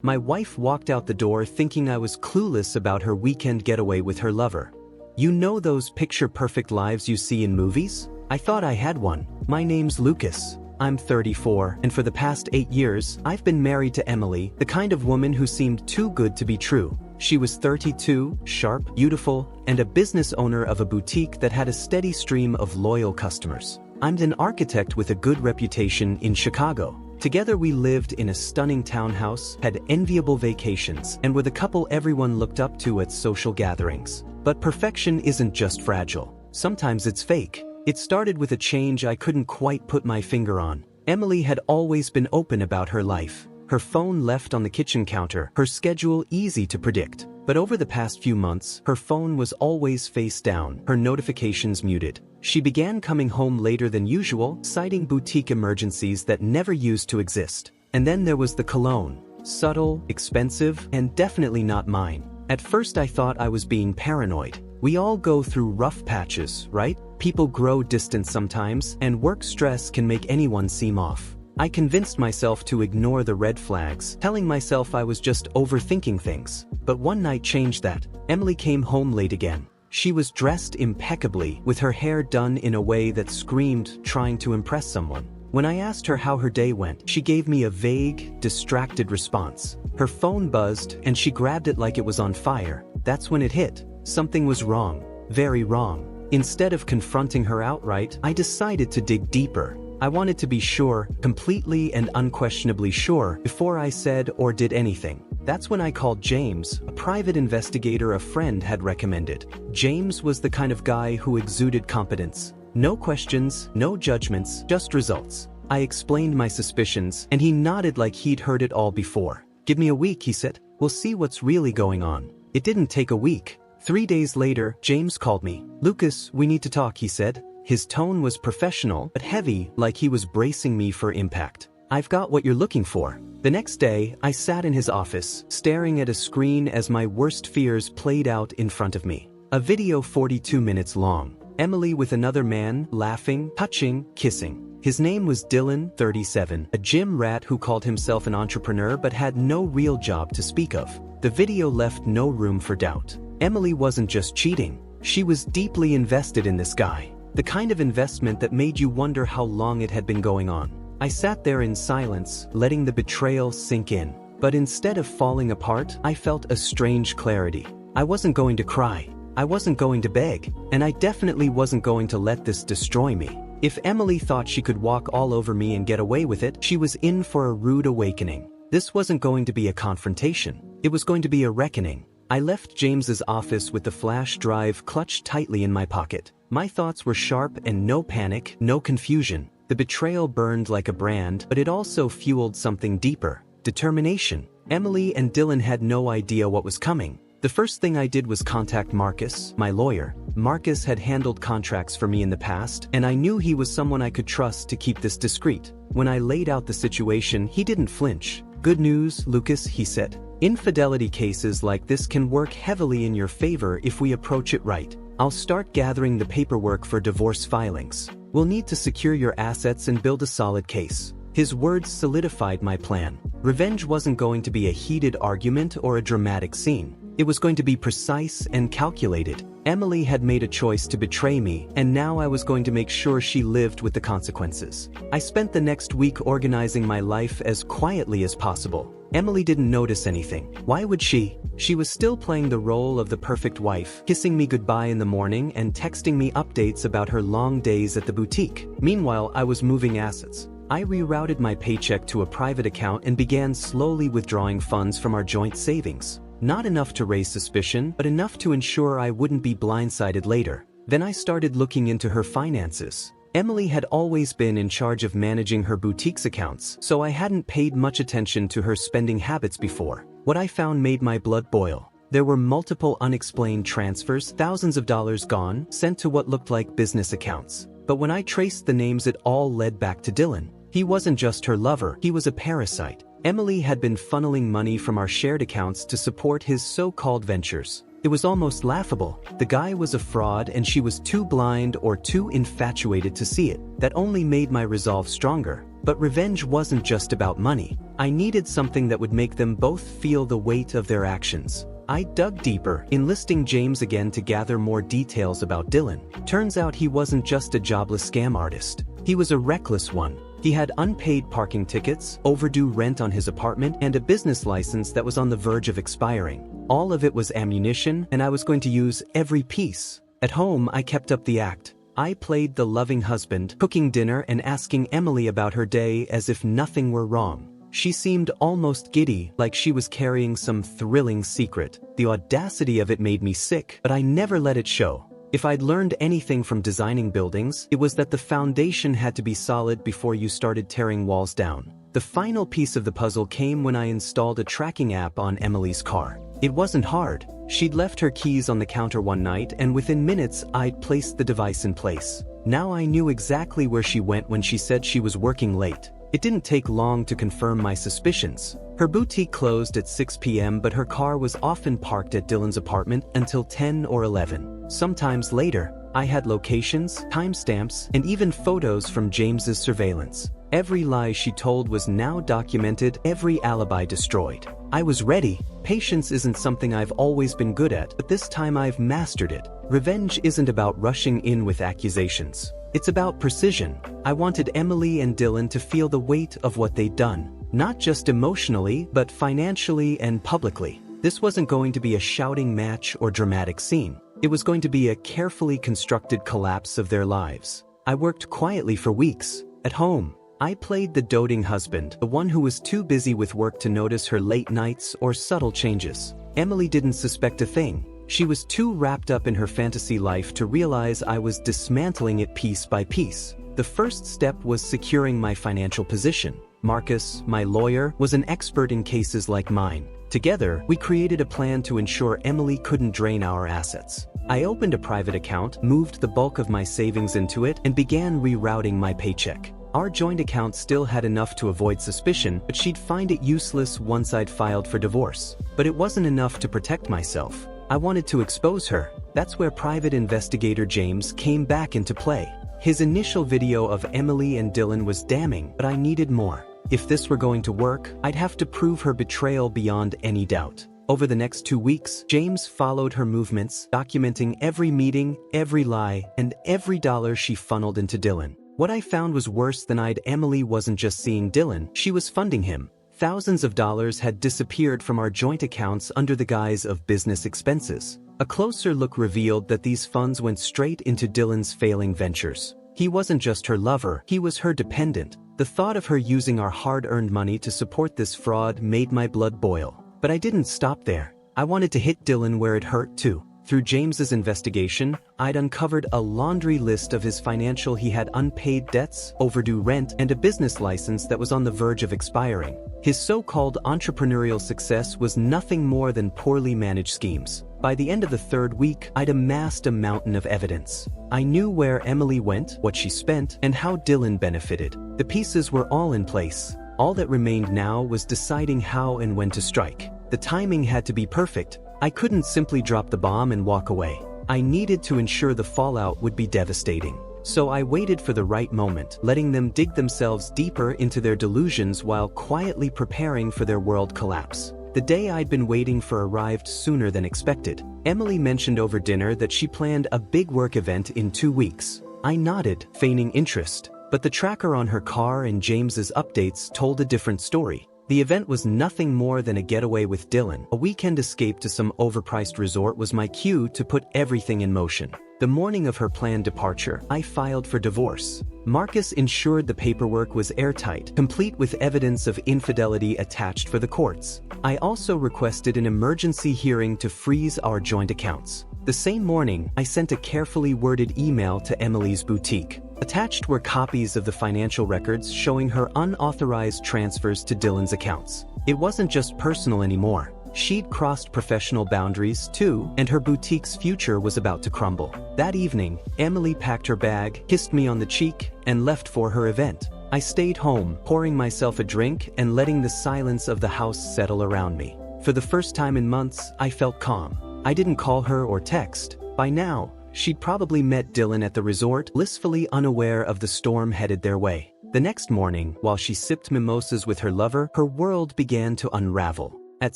My wife walked out the door thinking I was clueless about her weekend getaway with her lover. You know those picture-perfect lives you see in movies? I thought I had one. My name's Lucas. I'm 34, and for the past 8 years, I've been married to Emily, the kind of woman who seemed too good to be true. She was 32, sharp, beautiful, and a business owner of a boutique that had a steady stream of loyal customers. I'm an architect with a good reputation in Chicago. Together we lived in a stunning townhouse, had enviable vacations, and were the couple everyone looked up to at social gatherings. But perfection isn't just fragile. Sometimes it's fake. It started with a change I couldn't quite put my finger on. Emily had always been open about her life. Her phone left on the kitchen counter, her schedule easy to predict. But over the past few months, her phone was always face down, her notifications muted. She began coming home later than usual, citing boutique emergencies that never used to exist. And then there was the cologne. Subtle, expensive, and definitely not mine. At first I thought I was being paranoid. We all go through rough patches, right? People grow distant sometimes, and work stress can make anyone seem off. I convinced myself to ignore the red flags, telling myself I was just overthinking things. But one night changed that. Emily came home late again. She was dressed impeccably, with her hair done in a way that screamed trying to impress someone. When I asked her how her day went, she gave me a vague, distracted response. Her phone buzzed, and she grabbed it like it was on fire. That's when it hit. Something was wrong. Very wrong. Instead of confronting her outright, I decided to dig deeper. I wanted to be sure, completely and unquestionably sure, before I said or did anything. That's when I called James, a private investigator a friend had recommended. James was the kind of guy who exuded competence. No questions, no judgments, just results. I explained my suspicions, and he nodded like he'd heard it all before. "Give me a week," he said. "We'll see what's really going on." It didn't take a week. 3 days later, James called me. "Lucas, we need to talk," he said. His tone was professional, but heavy, like he was bracing me for impact. "I've got what you're looking for." The next day, I sat in his office, staring at a screen as my worst fears played out in front of me. A video 42 minutes long. Emily with another man, laughing, touching, kissing. His name was Dylan, 37, a gym rat who called himself an entrepreneur but had no real job to speak of. The video left no room for doubt. Emily wasn't just cheating. She was deeply invested in this guy. The kind of investment that made you wonder how long it had been going on. I sat there in silence, letting the betrayal sink in. But instead of falling apart, I felt a strange clarity. I wasn't going to cry. I wasn't going to beg. And I definitely wasn't going to let this destroy me. If Emily thought she could walk all over me and get away with it, she was in for a rude awakening. This wasn't going to be a confrontation. It was going to be a reckoning. I left James's office with the flash drive clutched tightly in my pocket. My thoughts were sharp and no panic, no confusion. The betrayal burned like a brand, but it also fueled something deeper. Determination. Emily and Dylan had no idea what was coming. The first thing I did was contact Marcus, my lawyer. Marcus had handled contracts for me in the past, and I knew he was someone I could trust to keep this discreet. When I laid out the situation, he didn't flinch. "Good news, Lucas," he said. "Infidelity cases like this can work heavily in your favor if we approach it right. I'll start gathering the paperwork for divorce filings. We'll need to secure your assets and build a solid case." His words solidified my plan. Revenge wasn't going to be a heated argument or a dramatic scene. It was going to be precise and calculated. Emily had made a choice to betray me, and now I was going to make sure she lived with the consequences. I spent the next week organizing my life as quietly as possible. Emily didn't notice anything. Why would she? She was still playing the role of the perfect wife, kissing me goodbye in the morning and texting me updates about her long days at the boutique. Meanwhile, I was moving assets. I rerouted my paycheck to a private account and began slowly withdrawing funds from our joint savings. Not enough to raise suspicion, but enough to ensure I wouldn't be blindsided later. Then I started looking into her finances. Emily had always been in charge of managing her boutique's accounts, so I hadn't paid much attention to her spending habits before. What I found made my blood boil. There were multiple unexplained transfers, thousands of dollars gone, sent to what looked like business accounts. But when I traced the names, it all led back to Dylan. He wasn't just her lover, he was a parasite. Emily had been funneling money from our shared accounts to support his so-called ventures. It was almost laughable. The guy was a fraud and she was too blind or too infatuated to see it. That only made my resolve stronger. But revenge wasn't just about money. I needed something that would make them both feel the weight of their actions. I dug deeper, enlisting James again to gather more details about Dylan. Turns out he wasn't just a jobless scam artist. He was a reckless one. He had unpaid parking tickets, overdue rent on his apartment, and a business license that was on the verge of expiring. All of it was ammunition, and I was going to use every piece. At home, I kept up the act. I played the loving husband, cooking dinner and asking Emily about her day as if nothing were wrong. She seemed almost giddy, like she was carrying some thrilling secret. The audacity of it made me sick, but I never let it show. If I'd learned anything from designing buildings, it was that the foundation had to be solid before you started tearing walls down. The final piece of the puzzle came when I installed a tracking app on Emily's car. It wasn't hard. She'd left her keys on the counter one night, and within minutes I'd placed the device in place. Now I knew exactly where she went when she said she was working late. It didn't take long to confirm my suspicions. Her boutique closed at 6 p.m., but her car was often parked at Dylan's apartment until 10 or 11. Sometimes later, I had locations, timestamps, and even photos from James's surveillance. Every lie she told was now documented, every alibi destroyed. I was ready. Patience isn't something I've always been good at, but this time I've mastered it. Revenge isn't about rushing in with accusations. It's about precision. I wanted Emily and Dylan to feel the weight of what they'd done, not just emotionally, but financially and publicly. This wasn't going to be a shouting match or dramatic scene. It was going to be a carefully constructed collapse of their lives. I worked quietly for weeks. At home, I played the doting husband, the one who was too busy with work to notice her late nights or subtle changes. Emily didn't suspect a thing. She was too wrapped up in her fantasy life to realize I was dismantling it piece by piece. The first step was securing my financial position. Marcus, my lawyer, was an expert in cases like mine. Together, we created a plan to ensure Emily couldn't drain our assets. I opened a private account, moved the bulk of my savings into it, and began rerouting my paycheck. Our joint account still had enough to avoid suspicion, but she'd find it useless once I'd filed for divorce. But it wasn't enough to protect myself. I wanted to expose her. That's where private investigator James came back into play. His initial video of Emily and Dylan was damning, but I needed more. If this were going to work, I'd have to prove her betrayal beyond any doubt. Over the next 2 weeks, James followed her movements, documenting every meeting, every lie, and every dollar she funneled into Dylan. What I found was worse than Emily wasn't just seeing Dylan, she was funding him. Thousands of dollars had disappeared from our joint accounts under the guise of business expenses. A closer look revealed that these funds went straight into Dylan's failing ventures. He wasn't just her lover, he was her dependent. The thought of her using our hard-earned money to support this fraud made my blood boil. But I didn't stop there. I wanted to hit Dylan where it hurt too. Through James's investigation, I'd uncovered a laundry list of his financial. He had unpaid debts, overdue rent, and a business license that was on the verge of expiring. His so-called entrepreneurial success was nothing more than poorly managed schemes. By the end of the 3rd week, I'd amassed a mountain of evidence. I knew where Emily went, what she spent, and how Dylan benefited. The pieces were all in place. All that remained now was deciding how and when to strike. The timing had to be perfect. I couldn't simply drop the bomb and walk away. I needed to ensure the fallout would be devastating. So I waited for the right moment, letting them dig themselves deeper into their delusions while quietly preparing for their world collapse. The day I'd been waiting for arrived sooner than expected. Emily mentioned over dinner that she planned a big work event in 2 weeks. I nodded, feigning interest. But the tracker on her car and James's updates told a different story. The event was nothing more than a getaway with Dylan. A weekend escape to some overpriced resort was my cue to put everything in motion. The morning of her planned departure, I filed for divorce. Marcus ensured the paperwork was airtight, complete with evidence of infidelity attached for the courts. I also requested an emergency hearing to freeze our joint accounts. The same morning, I sent a carefully worded email to Emily's boutique. Attached were copies of the financial records showing her unauthorized transfers to Dylan's accounts. It wasn't just personal anymore. She'd crossed professional boundaries too, and her boutique's future was about to crumble. That evening, Emily packed her bag, kissed me on the cheek, and left for her event. I stayed home, pouring myself a drink and letting the silence of the house settle around me. For the first time in months, I felt calm. I didn't call her or text. By now, she'd probably met Dylan at the resort, blissfully unaware of the storm headed their way. The next morning, while she sipped mimosas with her lover, her world began to unravel. At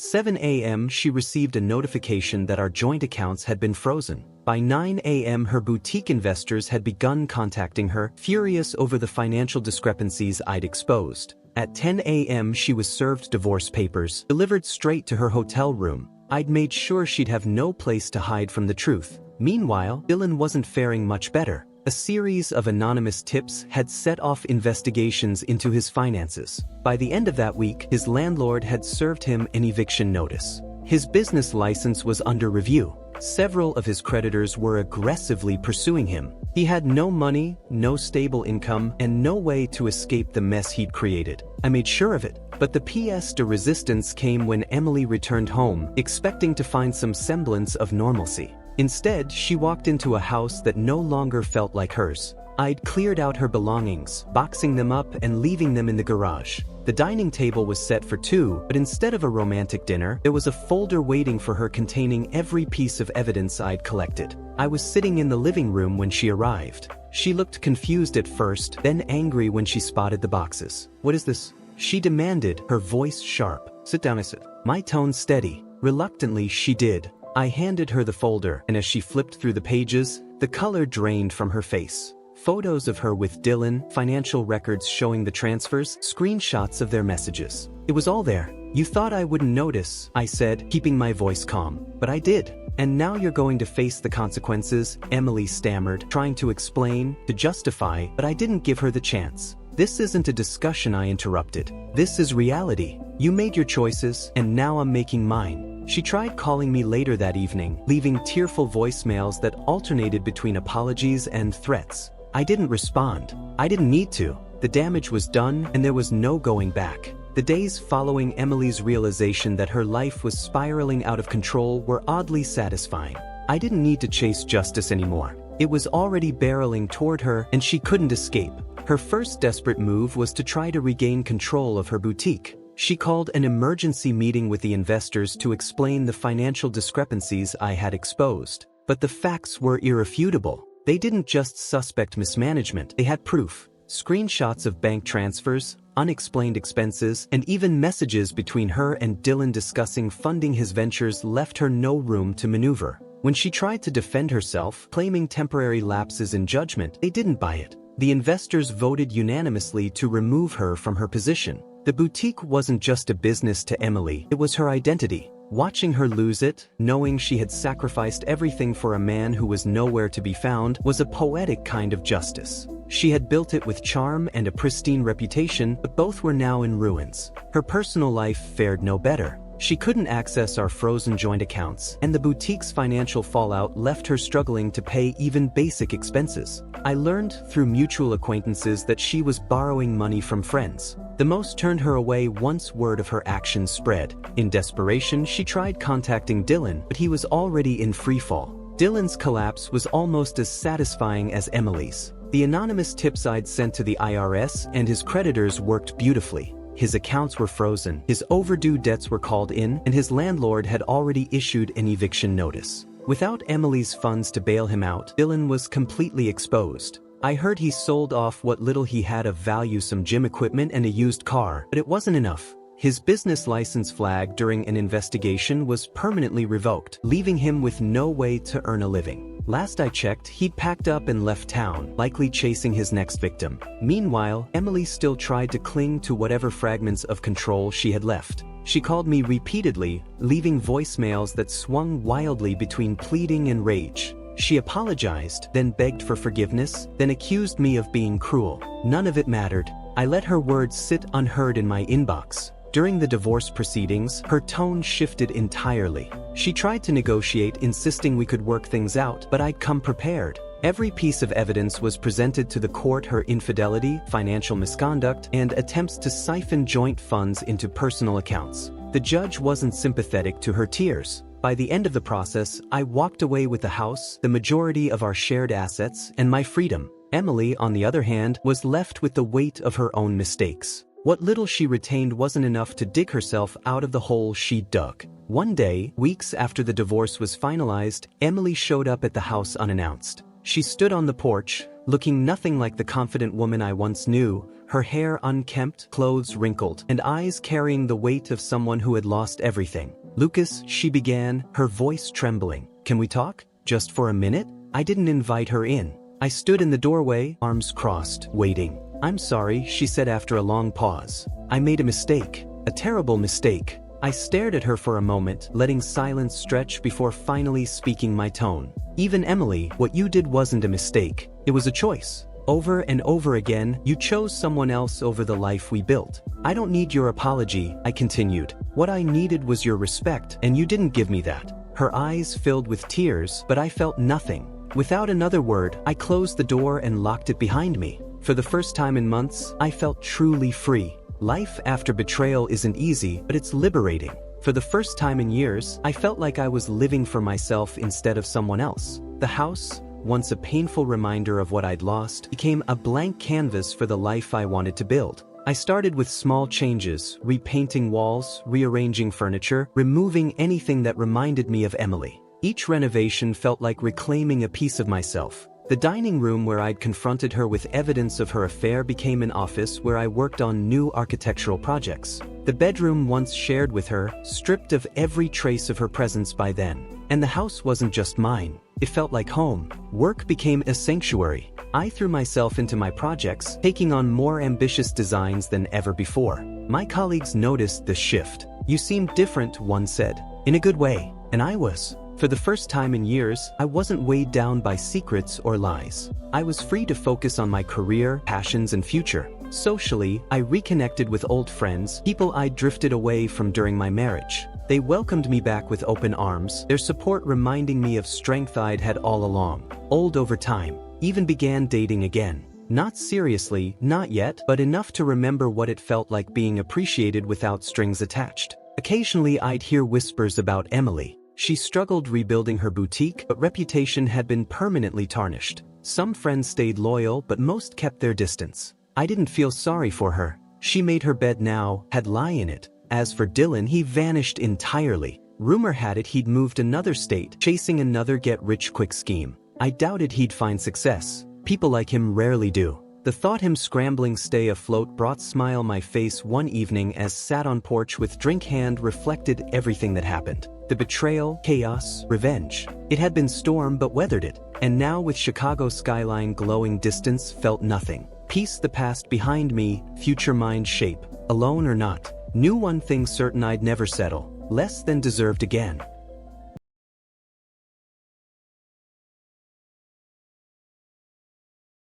7 a.m. she received a notification that our joint accounts had been frozen. By 9 a.m. her boutique investors had begun contacting her, furious over the financial discrepancies I'd exposed. At 10 a.m. she was served divorce papers, delivered straight to her hotel room. I'd made sure she'd have no place to hide from the truth. Meanwhile, Dylan wasn't faring much better. A series of anonymous tips had set off investigations into his finances. By the end of that week, his landlord had served him an eviction notice. His business license was under review. Several of his creditors were aggressively pursuing him. He had no money, no stable income, and no way to escape the mess he'd created. I made sure of it. But the pièce de resistance came when Emily returned home, expecting to find some semblance of normalcy. Instead, she walked into a house that no longer felt like hers. I'd cleared out her belongings, boxing them up and leaving them in the garage. The dining table was set for two, but instead of a romantic dinner, there was a folder waiting for her containing every piece of evidence I'd collected. I was sitting in the living room when she arrived. She looked confused at first, then angry when she spotted the boxes. "What is this?" she demanded, her voice sharp. "Sit down," I said. My tone steady. Reluctantly, she did. I handed her the folder, and as she flipped through the pages, the color drained from her face. Photos of her with Dylan, financial records showing the transfers, screenshots of their messages. It was all there. "You thought I wouldn't notice," I said, keeping my voice calm. "But I did. And now you're going to face the consequences," Emily stammered, trying to explain, to justify, but I didn't give her the chance. "This isn't a discussion," I interrupted. "This is reality. You made your choices, and now I'm making mine." She tried calling me later that evening, leaving tearful voicemails that alternated between apologies and threats. I didn't respond. I didn't need to. The damage was done, and there was no going back. The days following Emily's realization that her life was spiraling out of control were oddly satisfying. I didn't need to chase justice anymore. It was already barreling toward her, and she couldn't escape. Her first desperate move was to try to regain control of her boutique. She called an emergency meeting with the investors to explain the financial discrepancies I had exposed. But the facts were irrefutable. They didn't just suspect mismanagement, they had proof. Screenshots of bank transfers, unexplained expenses, and even messages between her and Dylan discussing funding his ventures left her no room to maneuver. When she tried to defend herself, claiming temporary lapses in judgment, they didn't buy it. The investors voted unanimously to remove her from her position. The boutique wasn't just a business to Emily, it was her identity. Watching her lose it, knowing she had sacrificed everything for a man who was nowhere to be found, was a poetic kind of justice. She had built it with charm and a pristine reputation, but both were now in ruins. Her personal life fared no better. She couldn't access our frozen joint accounts, and the boutique's financial fallout left her struggling to pay even basic expenses. I learned through mutual acquaintances that she was borrowing money from friends. The most turned her away once word of her actions spread. In desperation, she tried contacting Dylan, but he was already in freefall. Dylan's collapse was almost as satisfying as Emily's. The anonymous tips I'd sent to the IRS and his creditors worked beautifully. His accounts were frozen, his overdue debts were called in, and his landlord had already issued an eviction notice. Without Emily's funds to bail him out, Dylan was completely exposed. I heard he sold off what little he had of value, some gym equipment and a used car, but it wasn't enough. His business license flag during an investigation was permanently revoked, leaving him with no way to earn a living. Last I checked, he'd packed up and left town, likely chasing his next victim. Meanwhile, Emily still tried to cling to whatever fragments of control she had left. She called me repeatedly, leaving voicemails that swung wildly between pleading and rage. She apologized, then begged for forgiveness, then accused me of being cruel. None of it mattered. I let her words sit unheard in my inbox. During the divorce proceedings, her tone shifted entirely. She tried to negotiate, insisting we could work things out, but I'd come prepared. Every piece of evidence was presented to the court: her infidelity, financial misconduct, and attempts to siphon joint funds into personal accounts. The judge wasn't sympathetic to her tears. By the end of the process, I walked away with the house, the majority of our shared assets, and my freedom. Emily, on the other hand, was left with the weight of her own mistakes. What little she retained wasn't enough to dig herself out of the hole she'd dug. One day, weeks after the divorce was finalized, Emily showed up at the house unannounced. She stood on the porch, looking nothing like the confident woman I once knew, her hair unkempt, clothes wrinkled, and eyes carrying the weight of someone who had lost everything. "Lucas," she began, her voice trembling. "Can we talk? Just for a minute?" I didn't invite her in. I stood in the doorway, arms crossed, waiting. "I'm sorry," she said after a long pause. "I made a mistake. A terrible mistake." I stared at her for a moment, letting silence stretch before finally speaking my tone. "Even Emily, what you did wasn't a mistake. It was a choice. Over and over again, you chose someone else over the life we built. I don't need your apology," I continued. "What I needed was your respect, and you didn't give me that." Her eyes filled with tears, but I felt nothing. Without another word, I closed the door and locked it behind me. For the first time in months, I felt truly free. Life after betrayal isn't easy, but it's liberating. For the first time in years, I felt like I was living for myself instead of someone else. The house, once a painful reminder of what I'd lost, became a blank canvas for the life I wanted to build. I started with small changes, repainting walls, rearranging furniture, removing anything that reminded me of Emily. Each renovation felt like reclaiming a piece of myself. The dining room where I'd confronted her with evidence of her affair became an office where I worked on new architectural projects. The bedroom once shared with her, stripped of every trace of her presence by then. And the house wasn't just mine. It felt like home. Work became a sanctuary. I threw myself into my projects, taking on more ambitious designs than ever before. My colleagues noticed the shift. "You seem different," one said. In a good way. And I was. For the first time in years, I wasn't weighed down by secrets or lies. I was free to focus on my career, passions, and future. Socially, I reconnected with old friends, people I'd drifted away from during my marriage. They welcomed me back with open arms, their support reminding me of strength I'd had all along. Old over time. Even began dating again. Not seriously, not yet, but enough to remember what it felt like being appreciated without strings attached. Occasionally I'd hear whispers about Emily. She struggled rebuilding her boutique, but reputation had been permanently tarnished. Some friends stayed loyal, but most kept their distance. I didn't feel sorry for her. She made her bed now, had lie in it. As for Dylan, he vanished entirely. Rumor had it he'd moved another state, chasing another get-rich-quick scheme. I doubted he'd find success. People like him rarely do. The thought him scrambling stay afloat brought smile my face one evening as sat on porch with drink hand reflected everything that happened. The betrayal, chaos, revenge. It had been storm but weathered it. And now with Chicago skyline glowing distance felt nothing. Peace the past behind me, future mind shape. Alone or not. Knew one thing certain I'd never settle. Less than deserved again.